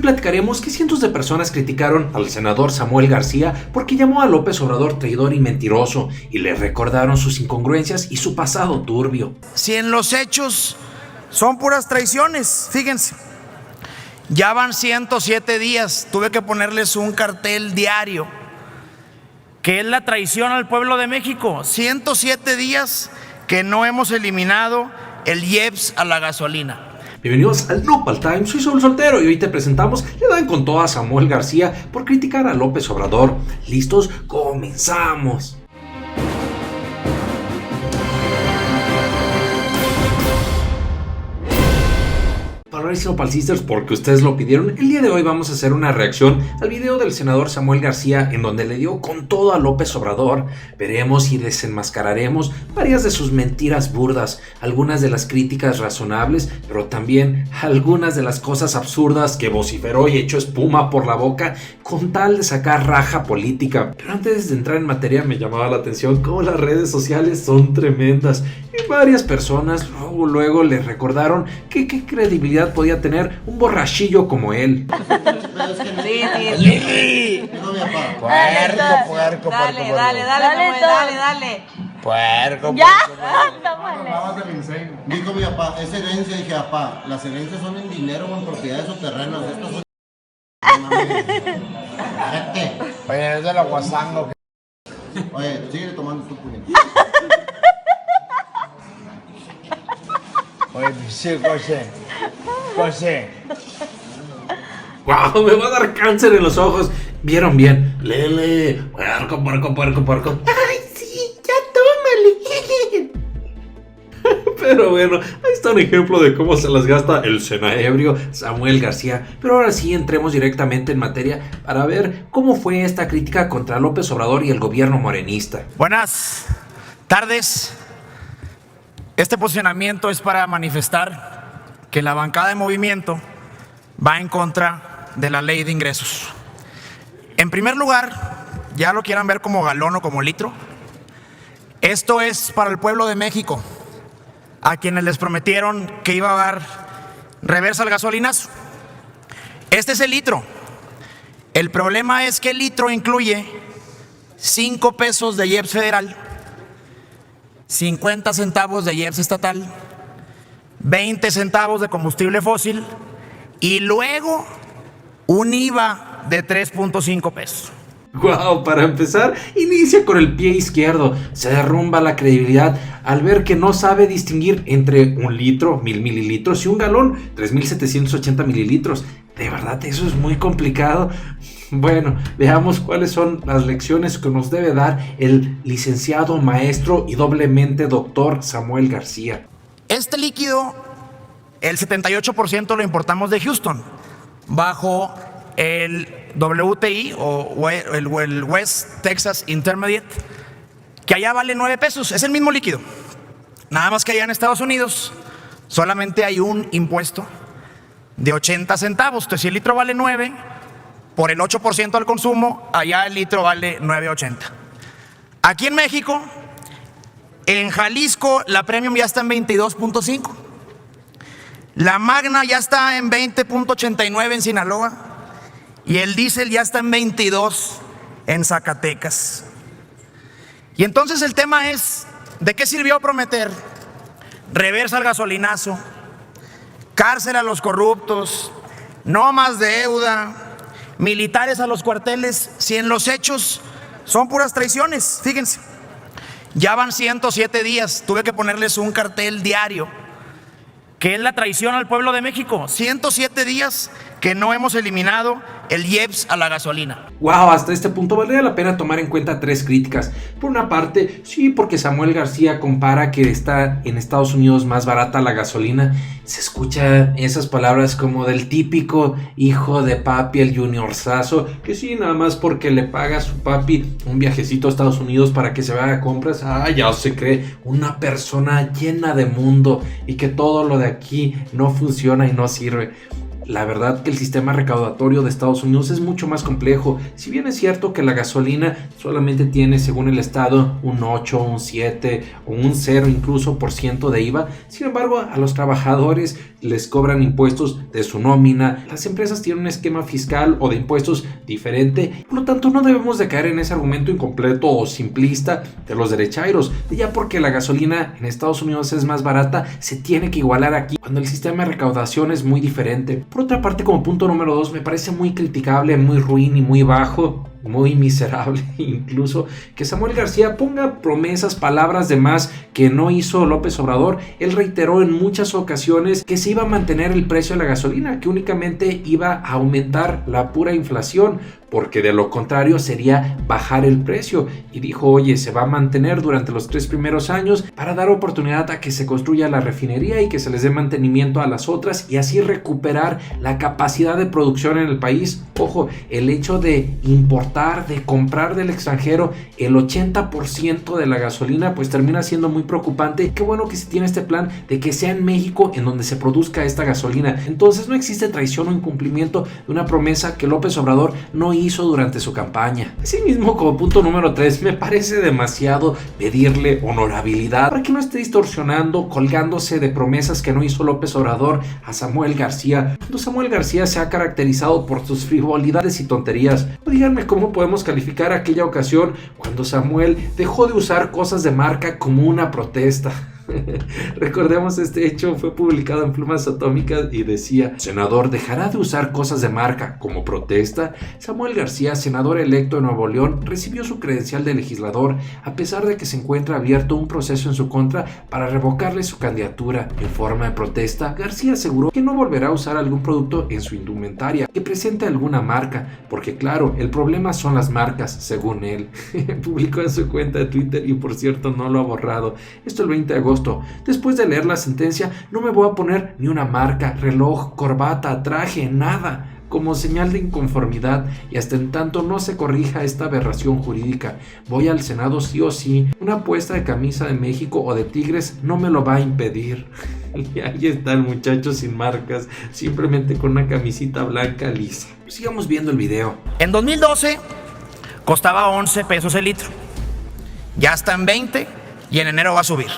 platicaremos que cientos de personas criticaron al senador Samuel García porque llamó a López Obrador traidor y mentiroso y le recordaron sus incongruencias y su pasado turbio. Si en los hechos son puras traiciones, fíjense, ya van 107 días, tuve que ponerles un cartel diario, que es la traición al pueblo de México. 107 días que no hemos eliminado el IEPS a la gasolina. Bienvenidos al Nopal Time, soy Saúl Soltero y hoy te presentamos Le dan con todo a Samuel García por criticar a López Obrador. ¿Listos? ¡Comenzamos! Nopal Sisters, porque ustedes lo pidieron, el día de hoy vamos a hacer una reacción al video del senador Samuel García en donde le dio con todo a López Obrador. Veremos y desenmascararemos varias de sus mentiras burdas, algunas de las críticas razonables, pero también algunas de las cosas absurdas que vociferó y echó espuma por la boca con tal de sacar raja política. Pero antes de entrar en materia me llamaba la atención cómo las redes sociales son tremendas y varias personas luego le recordaron que qué credibilidad podía tener un borrachillo como él. Sí. Puerco. Dale. Puerco. Ya. Dijo mi papá, es herencia. Dije, papá, las herencias son en dinero o en propiedades o terrenos. Estos son... Oye, es de la guasango. Oye, sigue tomando tu puñete. Oye, sí, José. ¡Wow! Me va a dar cáncer en los ojos. ¿Vieron bien? Lele, puerco. ¡Ay, sí! ¡Ya tómale! Pero bueno, ahí está un ejemplo de cómo se las gasta el senaebrio Samuel García. Pero ahora sí entremos directamente en materia para ver cómo fue esta crítica contra López Obrador y el gobierno morenista. Buenas tardes. Este posicionamiento es para manifestar que la bancada de Movimiento va en contra de la ley de ingresos. En primer lugar, ya lo quieran ver como galón o como litro, esto es para el pueblo de México, a quienes les prometieron que iba a dar reversa al gasolinazo. Este es el litro. El problema es que el litro incluye 5 pesos de IEPS federal, 50 centavos de IEPS estatal, 20 centavos de combustible fósil y luego un IVA de 3.5 pesos. Wow, para empezar, inicia con el pie izquierdo. Se derrumba la credibilidad al ver que no sabe distinguir entre un litro, 1000 mililitros, y un galón, 3780 mililitros. De verdad, eso es muy complicado. Bueno, veamos cuáles son las lecciones que nos debe dar el licenciado, maestro y doblemente doctor Samuel García. Este líquido, el 78% lo importamos de Houston, bajo el WTI o el West Texas Intermediate, que allá vale 9 pesos, es el mismo líquido. Nada más que allá en Estados Unidos solamente hay un impuesto de 80 centavos. Entonces, si el litro vale 9, por el 8% al consumo, allá el litro vale 9.80. Aquí en México, en Jalisco, la Premium ya está en 22.5. La Magna ya está en 20.89 en Sinaloa. Y el diésel ya está en 22 en Zacatecas. Y entonces el tema es, ¿de qué sirvió prometer reversa al gasolinazo, cárcel a los corruptos, no más deuda, militares a los cuarteles, si en los hechos son puras traiciones? Fíjense, ya van 107 días, tuve que ponerles un cartel diario, que es la traición al pueblo de México. 107 días que no hemos eliminado el IEPS a la gasolina. Wow, hasta este punto valdría la pena tomar en cuenta 3 críticas. Por una parte, sí, porque Samuel García compara que está en Estados Unidos más barata la gasolina. Se escucha esas palabras como del típico hijo de papi, el juniorzazo, que sí, nada más porque le paga a su papi un viajecito a Estados Unidos para que se vaya a compras, ya se cree una persona llena de mundo y que todo lo de aquí no funciona y no sirve. La verdad que el sistema recaudatorio de Estados Unidos es mucho más complejo. Si bien es cierto que la gasolina solamente tiene, según el estado, un 8, un 7 o un 0 incluso por ciento de IVA, sin embargo a los trabajadores les cobran impuestos de su nómina. Las empresas tienen un esquema fiscal o de impuestos diferente, por lo tanto no debemos de caer en ese argumento incompleto o simplista de los derechairos, de ya porque la gasolina en Estados Unidos es más barata, se tiene que igualar aquí, cuando el sistema de recaudación es muy diferente. Por otra parte, como punto número 2, me parece muy criticable, muy ruin y muy bajo, muy miserable incluso, que Samuel García ponga promesas, palabras de más que no hizo López Obrador. Él reiteró en muchas ocasiones que se iba a mantener el precio de la gasolina, que únicamente iba a aumentar la pura inflación, porque de lo contrario sería bajar el precio, y dijo, oye, se va a mantener durante los 3 primeros años para dar oportunidad a que se construya la refinería y que se les dé mantenimiento a las otras y así recuperar la capacidad de producción en el país. Ojo, el hecho de importar, de comprar del extranjero el 80% de la gasolina, pues termina siendo muy preocupante. Qué bueno que se tiene este plan de que sea en México en donde se produzca esta gasolina. Entonces no existe traición o incumplimiento de una promesa que López Obrador no hizo durante su campaña. Asimismo, como punto número 3, me parece demasiado pedirle honorabilidad para que no esté distorsionando, colgándose de promesas que no hizo López Obrador a Samuel García, cuando Samuel García se ha caracterizado por sus frivolidades y tonterías. O díganme cómo podemos calificar aquella ocasión cuando Samuel dejó de usar cosas de marca como una protesta. Recordemos, este hecho fue publicado en Plumas Atómicas y decía: senador dejará de usar cosas de marca como protesta. Samuel García, senador electo de Nuevo León, recibió su credencial de legislador a pesar de que se encuentra abierto un proceso en su contra para revocarle su candidatura. En forma de protesta, García aseguró que no volverá a usar algún producto en su indumentaria que presente alguna marca, porque claro, el problema son las marcas, según él. Publicó en su cuenta de Twitter y por cierto no lo ha borrado. Esto el 20 de agosto. Después de leer la sentencia, no me voy a poner ni una marca, reloj, corbata, traje, nada, como señal de inconformidad, y hasta en tanto no se corrija esta aberración jurídica. Voy al Senado sí o sí. Una puesta de camisa de México o de Tigres no me lo va a impedir. Y ahí está el muchacho sin marcas, simplemente con una camisita blanca lisa. Sigamos viendo el video. En 2012 costaba 11 pesos el litro. Ya está en 20 y en enero va a subir.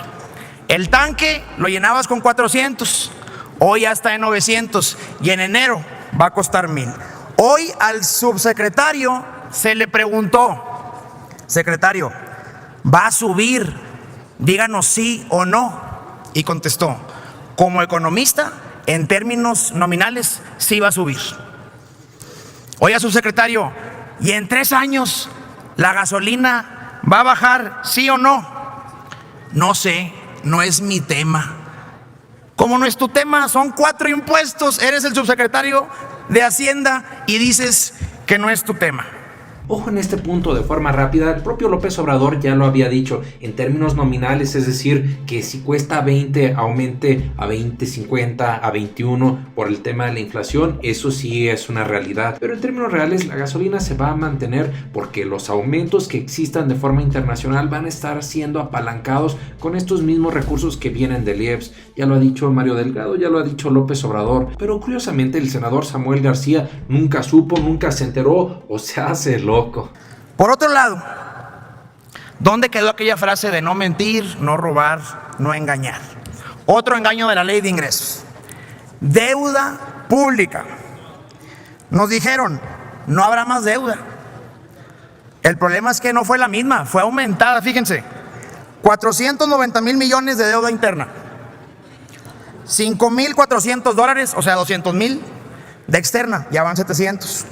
El tanque lo llenabas con 400, hoy ya está en 900 y en enero va a costar 1000. Hoy al subsecretario se le preguntó: secretario, ¿va a subir? Díganos sí o no. Y contestó: como economista, en términos nominales, sí va a subir. Oiga, subsecretario, ¿y en 3 años la gasolina va a bajar, sí o no? No sé. No es mi tema. ¿Cómo no es tu tema? Son 4 impuestos. Eres el subsecretario de Hacienda y dices que no es tu tema. Ojo en este punto de forma rápida, el propio López Obrador ya lo había dicho en términos nominales, es decir, que si cuesta 20 aumente a 20, 50, a 21 por el tema de la inflación, eso sí es una realidad. Pero en términos reales la gasolina se va a mantener porque los aumentos que existan de forma internacional van a estar siendo apalancados con estos mismos recursos que vienen del IEPS. Ya lo ha dicho Mario Delgado, ya lo ha dicho López Obrador, pero curiosamente el senador Samuel García nunca supo, nunca se enteró o se hace loco. Por otro lado, ¿dónde quedó aquella frase de no mentir, no robar, no engañar? Otro engaño de la ley de ingresos. Deuda pública. Nos dijeron, no habrá más deuda. El problema es que no fue la misma, fue aumentada, fíjense. 490,000 millones de deuda interna. $5,400, o sea, 200,000 de externa, ya van 700.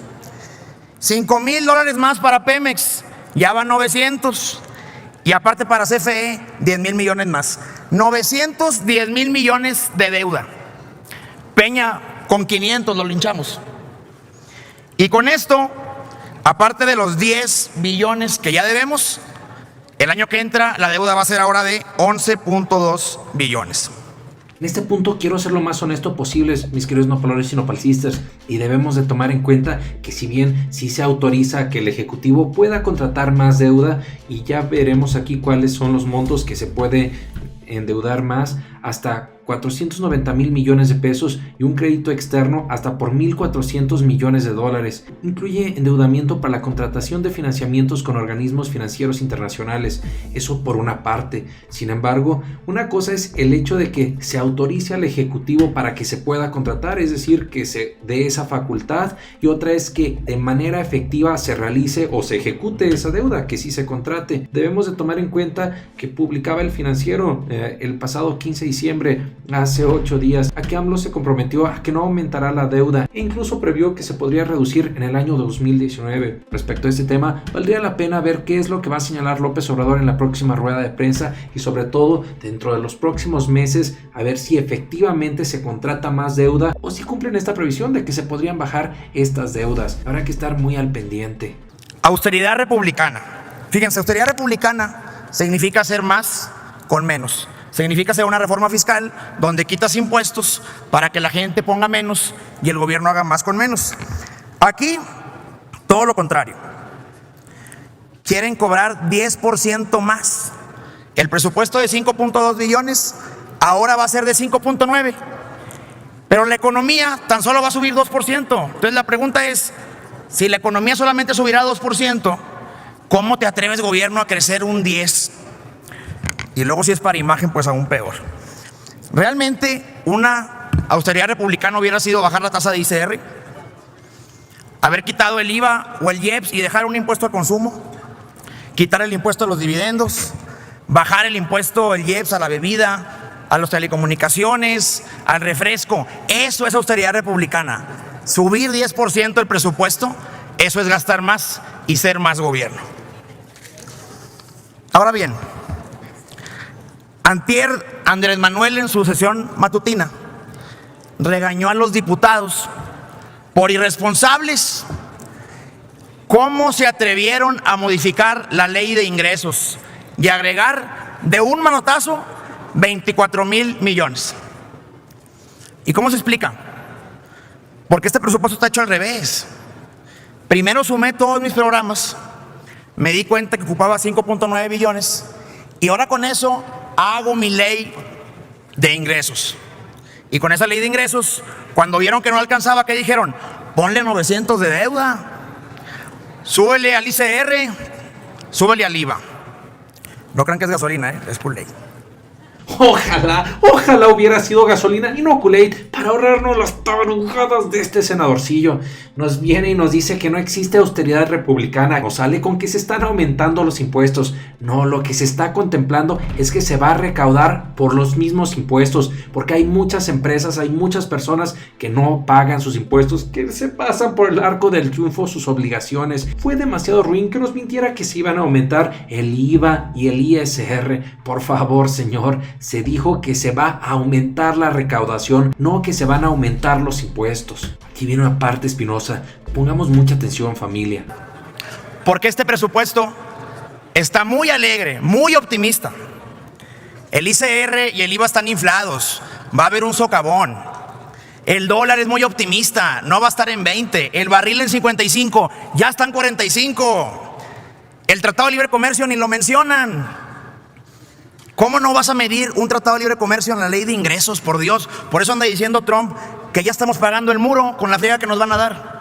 $5,000 más para Pemex, ya van 900. Y aparte para CFE, 10,000 millones más. 910,000 millones de deuda. Peña con 500 lo linchamos. Y con esto, aparte de los 10 billones que ya debemos, el año que entra la deuda va a ser ahora de 11.2 billones. En este punto quiero ser lo más honesto posible, mis queridos nopaleros y nopalcistas, y debemos de tomar en cuenta que si bien sí se autoriza que el Ejecutivo pueda contratar más deuda, y ya veremos aquí cuáles son los montos que se puede endeudar más, hasta 490,000 millones de pesos y un crédito externo hasta por 1,400 millones de dólares. Incluye endeudamiento para la contratación de financiamientos con organismos financieros internacionales. Eso por una parte. Sin embargo, una cosa es el hecho de que se autorice al Ejecutivo para que se pueda contratar, es decir, que se dé esa facultad, y otra es que de manera efectiva se realice o se ejecute esa deuda, que sí se contrate. Debemos de tomar en cuenta que publicaba El Financiero el pasado 15 de diciembre, hace 8 días, a que AMLO se comprometió a que no aumentará la deuda e incluso previó que se podría reducir en el año 2019. Respecto a este tema, valdría la pena ver qué es lo que va a señalar López Obrador en la próxima rueda de prensa y sobre todo dentro de los próximos meses, a ver si efectivamente se contrata más deuda o si cumplen esta previsión de que se podrían bajar estas deudas. Habrá que estar muy al pendiente. Austeridad republicana. Fíjense, austeridad republicana significa hacer más con menos. Significa hacer una reforma fiscal donde quitas impuestos para que la gente ponga menos y el gobierno haga más con menos. Aquí, todo lo contrario. Quieren cobrar 10% más. El presupuesto de 5.2 billones ahora va a ser de 5.9. Pero la economía tan solo va a subir 2%. Entonces la pregunta es, si la economía solamente subirá 2%, ¿cómo te atreves, gobierno, a crecer un 10%? Y luego si es para imagen, pues aún peor. Realmente una austeridad republicana hubiera sido bajar la tasa de ICR, haber quitado el IVA o el IEPS y dejar un impuesto al consumo, quitar el impuesto a los dividendos, bajar el impuesto, el IEPS, a la bebida, a las telecomunicaciones, al refresco. Eso es austeridad republicana. Subir 10% el presupuesto, eso es gastar más y ser más gobierno. Ahora bien, antier, Andrés Manuel en su sesión matutina regañó a los diputados por irresponsables. ¿Cómo se atrevieron a modificar la ley de ingresos y agregar de un manotazo 24,000 millones? ¿Y cómo se explica? Porque este presupuesto está hecho al revés. Primero sumé todos mis programas, me di cuenta que ocupaba 5.9 billones y ahora con eso hago mi ley de ingresos. Y con esa ley de ingresos, cuando vieron que no alcanzaba, ¿qué dijeron? Ponle 900 de deuda, súbele al ICR, súbele al IVA. No crean que es gasolina, es por ley. Ojalá hubiera sido gasolina y no Kool-Aid para ahorrarnos las tabanujadas de este senadorcillo. Nos viene y nos dice que no existe austeridad republicana. Nos sale con que se están aumentando los impuestos. No, lo que se está contemplando es que se va a recaudar por los mismos impuestos, porque hay muchas empresas, hay muchas personas que no pagan sus impuestos, que se pasan por el arco del triunfo sus obligaciones. Fue demasiado ruin que nos mintiera que se iban a aumentar el IVA y el ISR. Por favor, señor, se dijo que se va a aumentar la recaudación, no que se van a aumentar los impuestos. Aquí viene una parte espinosa. Pongamos mucha atención, familia. Porque este presupuesto está muy alegre, muy optimista. El ICR y el IVA están inflados. Va a haber un socavón. El dólar es muy optimista. No va a estar en 20. El barril en 55. Ya está en 45. El Tratado de Libre Comercio ni lo mencionan. ¿Cómo no vas a medir un tratado de libre comercio en la ley de ingresos? Por Dios. Por eso anda diciendo Trump que ya estamos pagando el muro con la friega que nos van a dar.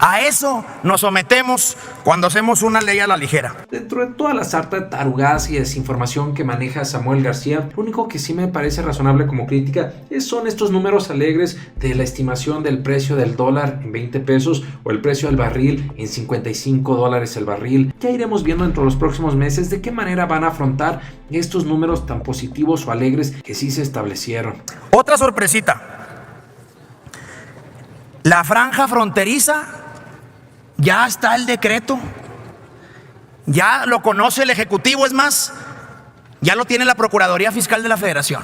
A eso nos sometemos cuando hacemos una ley a la ligera. Dentro de toda la sarta de tarugadas y desinformación que maneja Samuel García, lo único que sí me parece razonable como crítica son estos números alegres de la estimación del precio del dólar en 20 pesos o el precio del barril en 55 dólares el barril. Ya iremos viendo dentro de los próximos meses de qué manera van a afrontar estos números tan positivos o alegres que sí se establecieron. Otra sorpresita. La franja fronteriza. Ya está el decreto, ya lo conoce el Ejecutivo, es más, ya lo tiene la Procuraduría Fiscal de la Federación.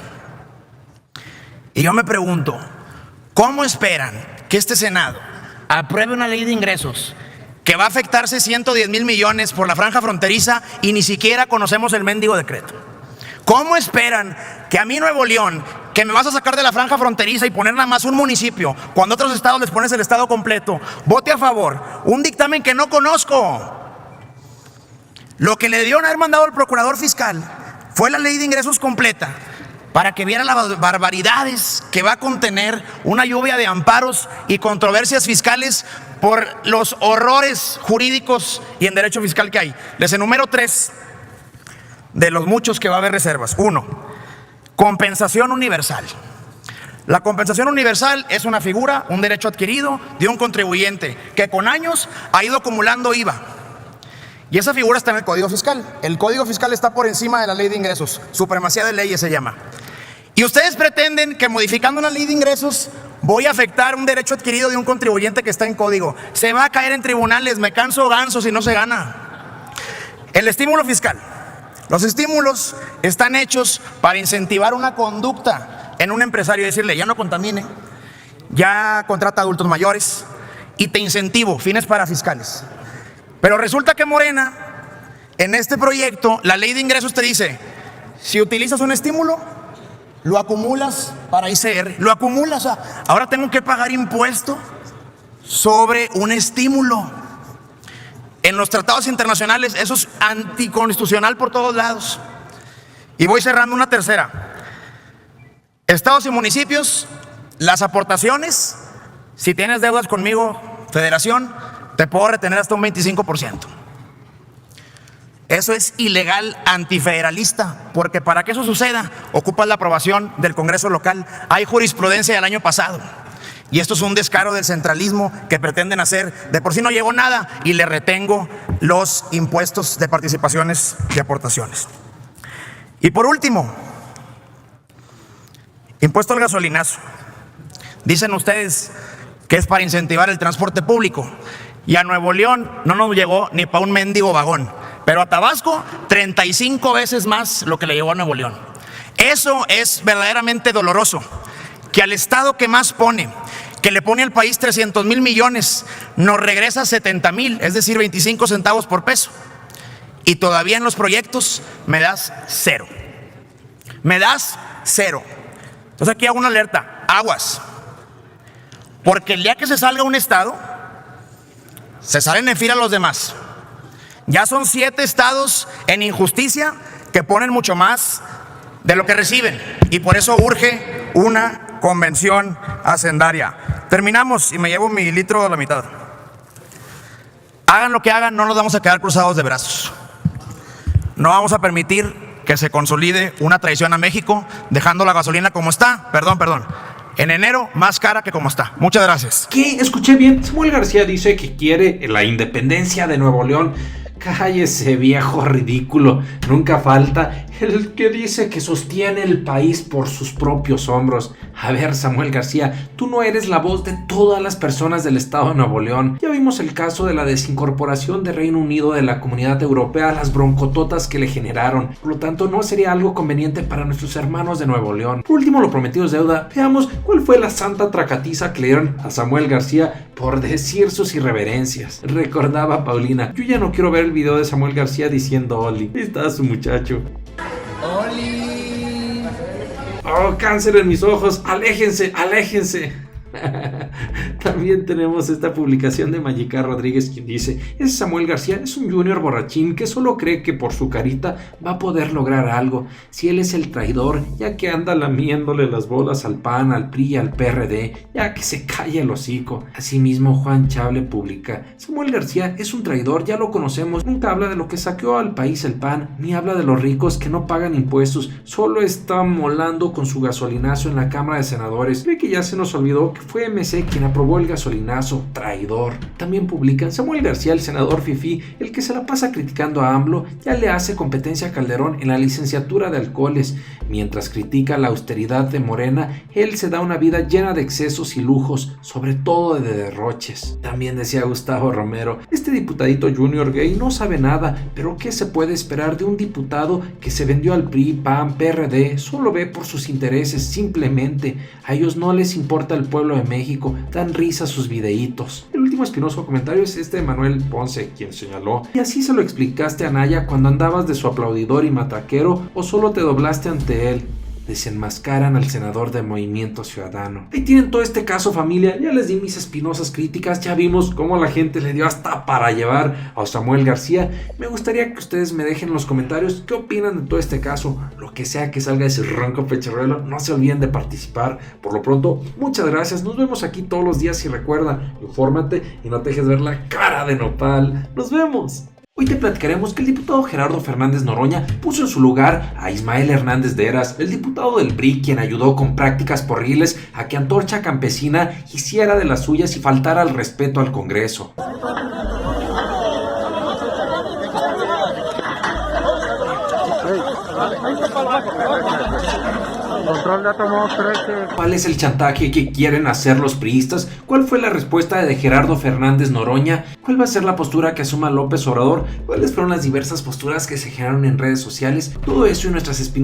Y yo me pregunto, ¿cómo esperan que este Senado apruebe una ley de ingresos que va a afectarse 110,000 millones por la franja fronteriza y ni siquiera conocemos el mendigo decreto? ¿Cómo esperan que a mí, Nuevo León, que me vas a sacar de la franja fronteriza y poner nada más un municipio, cuando a otros estados les pones el estado completo, vote a favor un dictamen que no conozco? Lo que le dieron a haber mandado al procurador fiscal fue la ley de ingresos completa para que viera las barbaridades que va a contener una lluvia de amparos y controversias fiscales por los horrores jurídicos y en derecho fiscal que hay. Les enumero 3 de los muchos que va a haber reservas. 1, compensación universal. La compensación universal es una figura, un derecho adquirido de un contribuyente que con años ha ido acumulando IVA. Y esa figura está en el Código Fiscal. El Código Fiscal está por encima de la Ley de Ingresos. Supremacía de leyes se llama. Y ustedes pretenden que modificando una Ley de Ingresos voy a afectar un derecho adquirido de un contribuyente que está en código. Se va a caer en tribunales, me canso ganso si no se gana. El estímulo fiscal. Los estímulos están hechos para incentivar una conducta en un empresario y decirle, ya no contamine, ya contrata adultos mayores y te incentivo, fines parafiscales. Pero resulta que Morena, en este proyecto, la Ley de Ingresos te dice, si utilizas un estímulo, lo acumulas para ICR, lo acumulas, ahora tengo que pagar impuesto sobre un estímulo. En los tratados internacionales eso es anticonstitucional por todos lados. Y voy cerrando una tercera. Estados y municipios, las aportaciones, si tienes deudas conmigo, federación, te puedo retener hasta un 25%. Eso es ilegal, antifederalista, porque para que eso suceda, ocupas la aprobación del Congreso local. Hay jurisprudencia del año pasado. Y esto es un descaro del centralismo que pretenden hacer. De por sí no llegó nada y le retengo los impuestos de participaciones y aportaciones. Y por último, impuesto al gasolinazo. Dicen ustedes que es para incentivar el transporte público. Y a Nuevo León no nos llegó ni para un mendigo vagón. Pero a Tabasco, 35 veces más lo que le llegó a Nuevo León. Eso es verdaderamente doloroso. Que al Estado que más pone, que le pone al país 300,000 millones, nos regresa 70,000, es decir, 25 centavos por peso. Y todavía en los proyectos me das 0. Me das 0. Entonces aquí hago una alerta, aguas. Porque el día que se salga un Estado, se salen en fila los demás. Ya son 7 estados en injusticia que ponen mucho más de lo que reciben. Y por eso urge una convención hacendaria. Terminamos y me llevo mi litro a la mitad. Hagan lo que hagan, no nos vamos a quedar cruzados de brazos. No vamos a permitir que se consolide una traición a México, dejando la gasolina como está. Perdón. En enero, más cara que como está. Muchas gracias. ¿Qué? Escuché bien. Samuel García dice que quiere la independencia de Nuevo León. Cállese, viejo ridículo. Nunca falta el que dice que sostiene el país por sus propios hombros. A ver, Samuel García, tú no eres la voz de todas las personas del estado de Nuevo León. Ya vimos el caso de la desincorporación de Reino Unido de la Comunidad Europea, las broncototas que le generaron. Por lo tanto, no sería algo conveniente para nuestros hermanos de Nuevo León. Por último, lo prometido es deuda. Veamos cuál fue la santa tracatiza que le dieron a Samuel García por decir sus irreverencias. Recordaba Paulina, yo ya no quiero ver el video de Samuel García diciendo Oli. Ahí está su muchacho. ¡Oli! Oh, cáncer en mis ojos. Aléjense. También tenemos esta publicación de Mayika Rodríguez, quien dice: ese Samuel García es un junior borrachín que solo cree que por su carita va a poder lograr algo. Si él es el traidor, ya que anda lamiéndole las bolas al PAN, al PRI y al PRD, ya que se calle el hocico. Asimismo, Juan Chable publica: Samuel García es un traidor, ya lo conocemos, nunca habla de lo que saqueó al país el PAN, ni habla de los ricos que no pagan impuestos, solo está molando con su gasolinazo en la Cámara de Senadores. Cree que ya se nos olvidó que fue MC quien aprobó el gasolinazo, traidor. También publican: Samuel García, el senador fifí, el que se la pasa criticando a AMLO, ya le hace competencia a Calderón en la licenciatura de alcoholes. Mientras critica la austeridad de Morena, él se da una vida llena de excesos y lujos, sobre todo de derroches. También decía Gustavo Romero: este diputadito junior gay no sabe nada, pero ¿qué se puede esperar de un diputado que se vendió al PRI, PAN, PRD? Solo ve por sus intereses, simplemente. A ellos no les importa el pueblo de México, dan risa sus videitos. El último espinoso comentario es este de Manuel Ponce, quien señaló: ¿y así se lo explicaste a Naya cuando andabas de su aplaudidor y matraquero, o solo te doblaste ante él? desenmascaran al senador de Movimiento Ciudadano. Ahí tienen todo este caso, familia. Ya les di mis espinosas críticas, ya vimos cómo la gente le dio hasta para llevar a Samuel García. Me gustaría que ustedes me dejen en los comentarios qué opinan de todo este caso. Lo que sea que salga de ese ronco pecharruelo, no se olviden de participar. Por lo pronto, muchas gracias. Nos vemos aquí todos los días y recuerda, infórmate y no te dejes ver la cara de nopal. ¡Nos vemos! Hoy te platicaremos que el diputado Gerardo Fernández Noroña puso en su lugar a Ismael Hernández de Heras, el diputado del PRI, quien ayudó con prácticas porriles a que Antorcha Campesina hiciera de las suyas y faltara al respeto al Congreso. ¿Cuál es el chantaje que quieren hacer los priistas? ¿Cuál fue la respuesta de Gerardo Fernández Noroña? ¿Cuál va a ser la postura que asuma López Obrador? ¿Cuáles fueron las diversas posturas que se generaron en redes sociales? Todo eso y nuestras espinas